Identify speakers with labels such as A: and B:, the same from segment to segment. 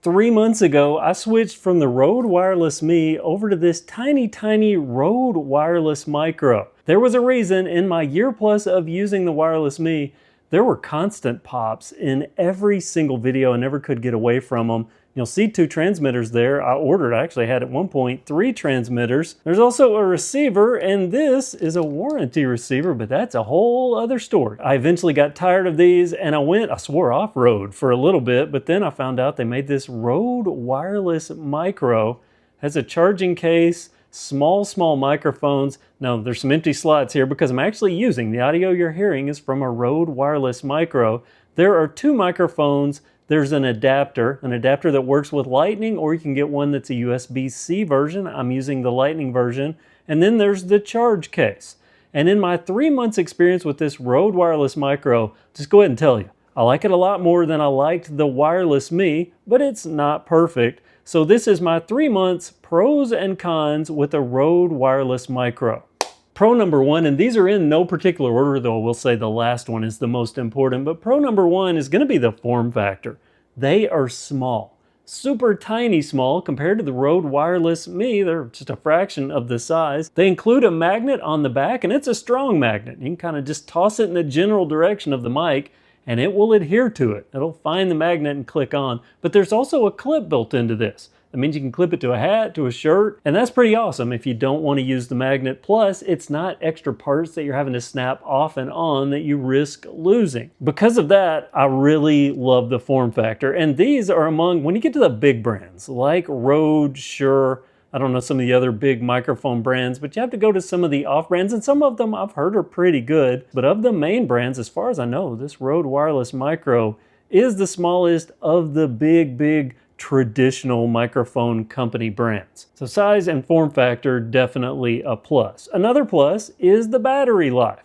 A: 3 months ago, I switched from the RØDE Wireless Me over to this tiny RØDE Wireless Micro. There was a reason. In my year plus of using the Wireless Me, there were constant pops in every single video. I never could get away from them. You'll see 2 transmitters there. I actually had at one point 3 transmitters. There's also a receiver, and this is a warranty receiver, but that's a whole other story. I eventually got tired of these and I swore off-road for a little bit, but then I found out they made this RØDE Wireless Micro. Has a charging case, small microphones. Now there's some empty slots here because I'm actually using the audio you're hearing is from a RØDE Wireless Micro. There are 2 microphones. There's an adapter that works with Lightning, or you can get one that's a USB-C version. I'm using the Lightning version. And then there's the charge case. And in my 3 months experience with this RØDE Wireless Micro, just go ahead and tell you, I like it a lot more than I liked the Wireless Me, but it's not perfect. So this is my 3 months pros and cons with a RØDE Wireless Micro. Pro number 1, and these are in no particular order, though I will say the last one is the most important, but pro number 1 is going to be the form factor. They are small, super tiny small compared to the RØDE Wireless Me. They're just a fraction of the size. They include a magnet on the back, and it's a strong magnet. You can kind of just toss it in the general direction of the mic, and it will adhere to it. It'll find the magnet and click on, but there's also a clip built into this. That means you can clip it to a hat, to a shirt, and that's pretty awesome if you don't want to use the magnet. Plus, it's not extra parts that you're having to snap off and on that you risk losing. Because of that, I really love the form factor. And these are among, when you get to the big brands, like RØDE, Shure, I don't know some of the other big microphone brands, but you have to go to some of the off brands, and some of them I've heard are pretty good. But of the main brands, as far as I know, this RØDE Wireless Micro is the smallest of the big traditional microphone company brands. So size and form factor, definitely a plus. Another plus is the battery life.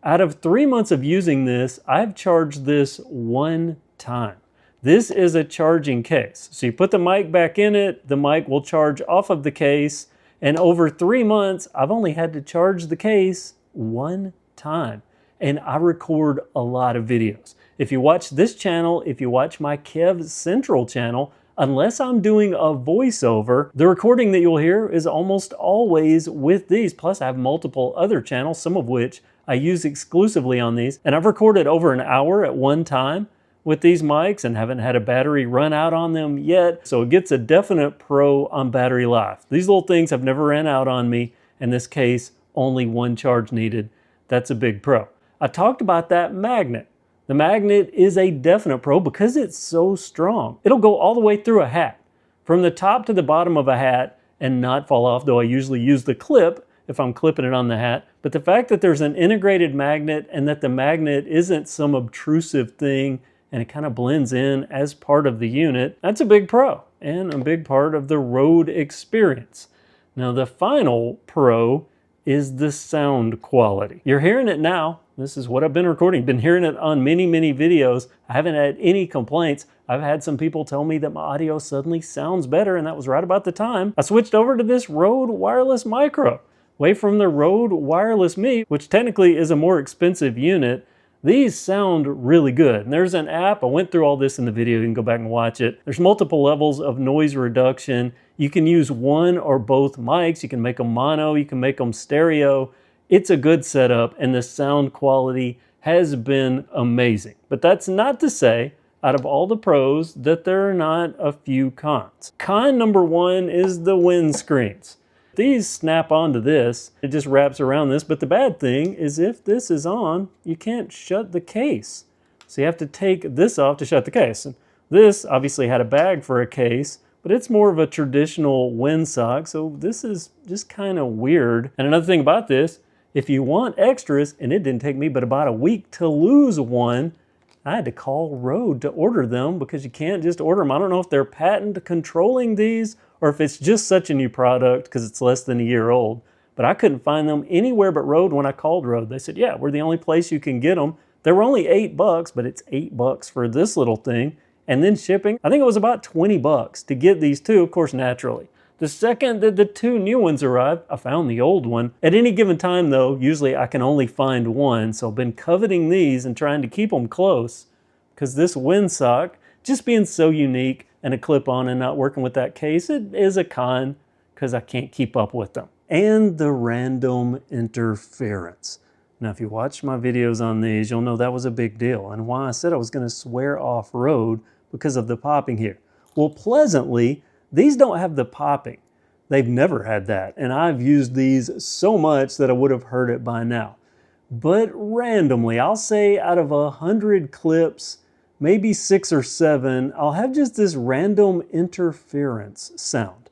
A: Out of 3 months of using this, I've charged this 1 time. This is a charging case. So you put the mic back in it, the mic will charge off of the case, and over 3 months, I've only had to charge the case 1 time. And I record a lot of videos. If you watch this channel, if you watch my Kev Central channel, unless I'm doing a voiceover, the recording that you'll hear is almost always with these. Plus I have multiple other channels, some of which I use exclusively on these. And I've recorded over an hour at one time with these mics and haven't had a battery run out on them yet. So it gets a definite pro on battery life. These little things have never ran out on me. In this case, only 1 charge needed. That's a big pro. I talked about that magnet. The magnet is a definite pro because it's so strong. It'll go all the way through a hat, from the top to the bottom of a hat, and not fall off, though I usually use the clip if I'm clipping it on the hat. But the fact that there's an integrated magnet and that the magnet isn't some obtrusive thing and it kind of blends in as part of the unit, that's a big pro and a big part of the RØDE experience. Now the final pro is the sound quality. You're hearing it now. This is what I've been recording. Been hearing it on many videos. I haven't had any complaints. I've had some people tell me that my audio suddenly sounds better, and that was right about the time I switched over to this RØDE Wireless Micro. Away from the RØDE Wireless Me, which technically is a more expensive unit. These sound really good. And there's an app, I went through all this in the video, you can go back and watch it. There's multiple levels of noise reduction. You can use one or both mics. You can make them mono, you can make them stereo. It's a good setup and the sound quality has been amazing. But that's not to say, out of all the pros, that there are not a few cons. Con number 1 is the windscreens. These snap onto this, it just wraps around this, but the bad thing is if this is on, you can't shut the case. So you have to take this off to shut the case. And this obviously had a bag for a case, but it's more of a traditional windsock, so this is just kind of weird. And another thing about this, if you want extras, and it didn't take me but about a week to lose one, I had to call RØDE to order them because you can't just order them. I don't know if they're patent controlling these or if it's just such a new product because it's less than a year old. But I couldn't find them anywhere but RØDE when I called RØDE. They said, yeah, we're the only place you can get them. They were only $8, but it's $8 for this little thing. And then shipping, I think it was about $20 to get these 2, of course, naturally. The second that the 2 new ones arrived, I found the old one. At any given time though, usually I can only find one. So I've been coveting these and trying to keep them close because this windsock just being so unique and a clip-on and not working with that case, it is a con because I can't keep up with them. And the random interference. Now, if you watched my videos on these, you'll know that was a big deal and why I said I was going to swear off Rode because of the popping here. Well, pleasantly, these don't have the popping. They've never had that, and I've used these so much that I would have heard it by now. But randomly, I'll say out of 100 clips, maybe 6 or 7, I'll have just this random interference sound.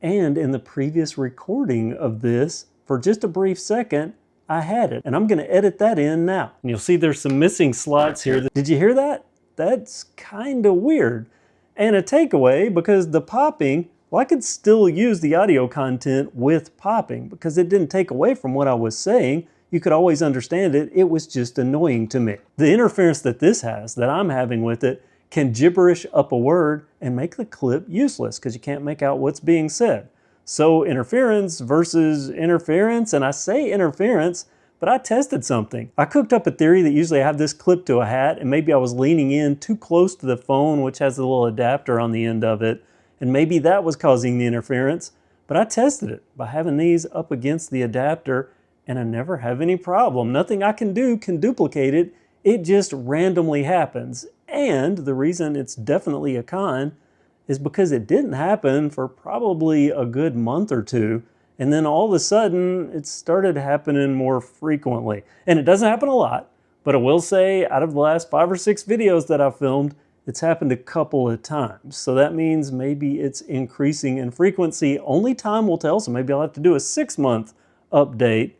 A: And in the previous recording of this, for just a brief second, I had it. And I'm going to edit that in now. And you'll see there's some missing slots here. Did you hear that? That's kind of weird. And a takeaway, because the popping, well, I could still use the audio content with popping because it didn't take away from what I was saying. You could always understand it. It was just annoying to me. The interference that this has, that I'm having with it, can gibberish up a word and make the clip useless because you can't make out what's being said. So interference versus interference, and I say interference, but I tested something. I cooked up a theory that usually I have this clipped to a hat and maybe I was leaning in too close to the phone, which has a little adapter on the end of it, and maybe that was causing the interference. But I tested it by having these up against the adapter and I never have any problem. Nothing I can do can duplicate it. It just randomly happens. And the reason it's definitely a con is because it didn't happen for probably a good month or two. And then all of a sudden, it started happening more frequently. And it doesn't happen a lot, but I will say out of the last 5 or 6 videos that I've filmed, it's happened a couple of times. So that means maybe it's increasing in frequency. Only time will tell, so maybe I'll have to do a 6-month update.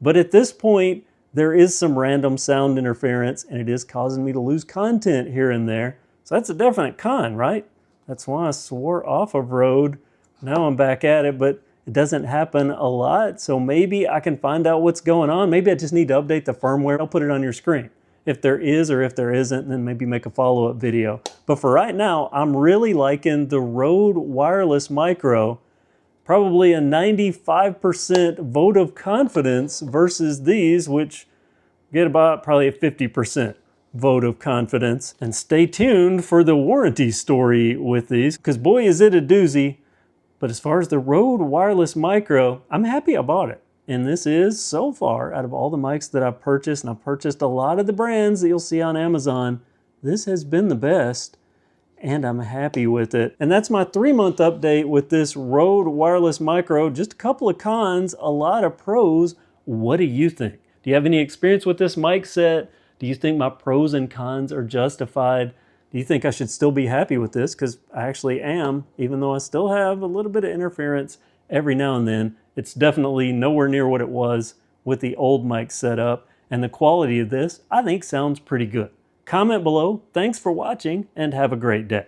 A: But at this point, there is some random sound interference and it is causing me to lose content here and there. So that's a definite con, right? That's why I swore off of Rode. Now I'm back at it, but it doesn't happen a lot. So maybe I can find out what's going on. Maybe I just need to update the firmware. I'll put it on your screen. If there is or if there isn't, then maybe make a follow-up video. But for right now, I'm really liking the RØDE Wireless Micro. Probably a 95% vote of confidence versus these, which get about probably a 50% vote of confidence. And stay tuned for the warranty story with these, because boy is it a doozy. But as far as the RØDE Wireless Micro, I'm happy I bought it. And this is, so far, out of all the mics that I've purchased, and I've purchased a lot of the brands that you'll see on Amazon, this has been the best. And I'm happy with it. And that's my 3-month update with this RØDE Wireless Micro. Just a couple of cons, a lot of pros. What do you think? Do you have any experience with this mic set? Do you think my pros and cons are justified? Do you think I should still be happy with this? Because I actually am, even though I still have a little bit of interference every now and then. It's definitely nowhere near what it was with the old mic setup. And the quality of this, I think, sounds pretty good. Comment below. Thanks for watching and have a great day.